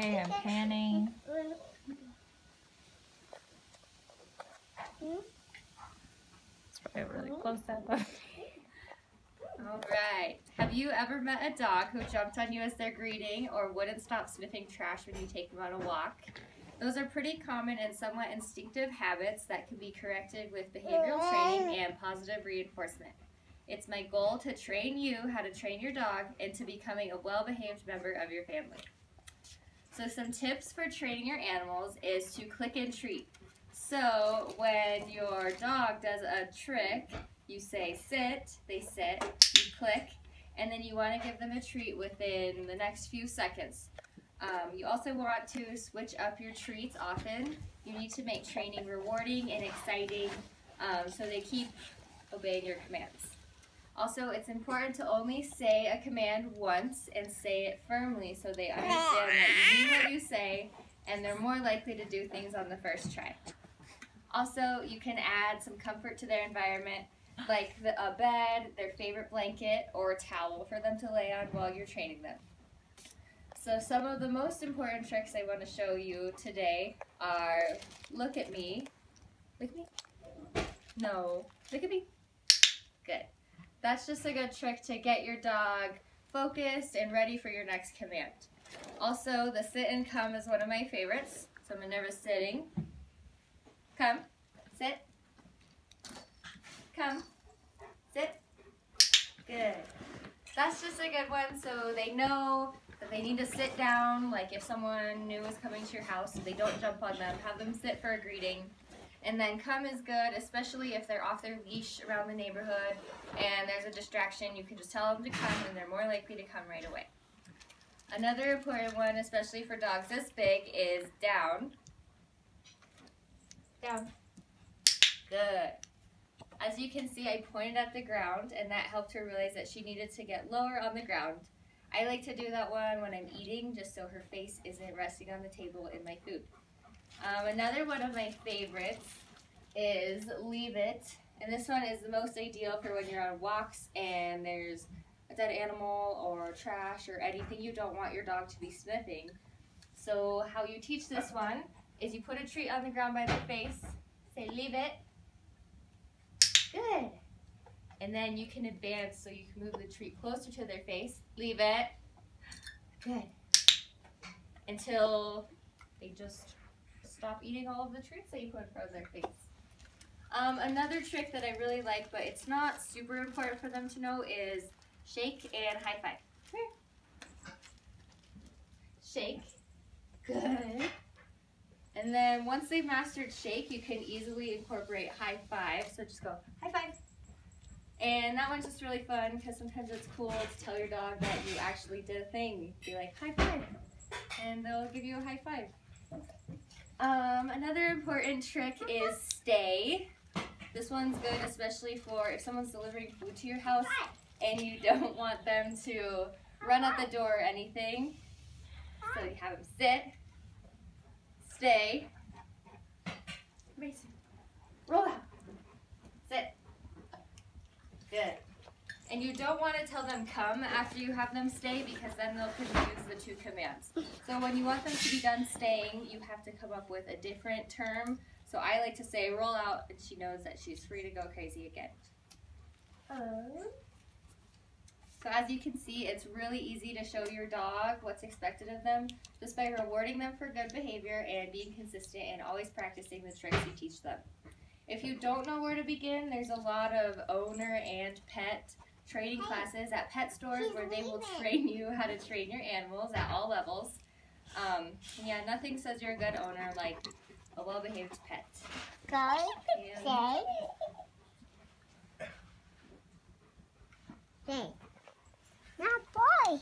Okay, I'm panning. Let's put a really close up of me. Alright. Have you ever met a dog who jumped on you as they're greeting or wouldn't stop sniffing trash when you take them on a walk? Those are pretty common and somewhat instinctive habits that can be corrected with behavioral training and positive reinforcement. It's my goal to train you how to train your dog into becoming a well-behaved member of your family. So some tips for training your animals is to click and treat. So when your dog does a trick, you say sit, they sit, you click, and then you want to give them a treat within the next few seconds. You also want to switch up your treats often. You need to make training rewarding and exciting so they keep obeying your commands. Also, it's important to only say a command once and say it firmly so they understand that you mean what you say and they're more likely to do things on the first try. Also, you can add some comfort to their environment, like a bed, their favorite blanket, or a towel for them to lay on while you're training them. So some of the most important tricks I want to show you today are look at me. Look at me. No. Look at me. Good. That's just a good trick to get your dog focused and ready for your next command. Also, the sit and come is one of my favorites. So I'm never sitting. Come. Sit. Come. Sit. Good. That's just a good one so they know that they need to sit down, like if someone new is coming to your house, so they don't jump on them, have them sit for a greeting. And then come is good, especially if they're off their leash around the neighborhood and there's a distraction, you can just tell them to come and they're more likely to come right away. Another important one, especially for dogs this big, is down. Down. Good. As you can see, I pointed at the ground and that helped her realize that she needed to get lower on the ground. I like to do that one when I'm eating just so her face isn't resting on the table in my food. Another one of my favorites is leave it, and this one is the most ideal for when you're on walks and there's a dead animal or trash or anything you don't want your dog to be sniffing. So how you teach this one is you put a treat on the ground by their face, say leave it, good, and then you can advance so you can move the treat closer to their face, leave it, good, until they just stop eating all of the treats that you put in front of their face. Another trick that I really like, but it's not super important for them to know, is shake and high five. Come here. Shake. Good. And then once they've mastered shake, you can easily incorporate high five. So just go high five. And that one's just really fun because sometimes it's cool to tell your dog that you actually did a thing. Be like, high five. And they'll give you a high five. Another important trick is stay. This one's good especially for if someone's delivering food to your house and you don't want them to run out the door or anything. So you have them sit, stay, roll out, sit, good. And you don't want to tell them come after you have them stay because then they'll confuse the two commands. So when you want them to be done staying, you have to come up with a different term. So I like to say roll out and she knows that she's free to go crazy again. So as you can see, it's really easy to show your dog what's expected of them just by rewarding them for good behavior and being consistent and always practicing the tricks you teach them. If you don't know where to begin, there's a lot of owner and pet training classes at pet stores where they will train you how to train your animals at all levels. Yeah, nothing says you're a good owner like a well-behaved pet. Say. Not boy.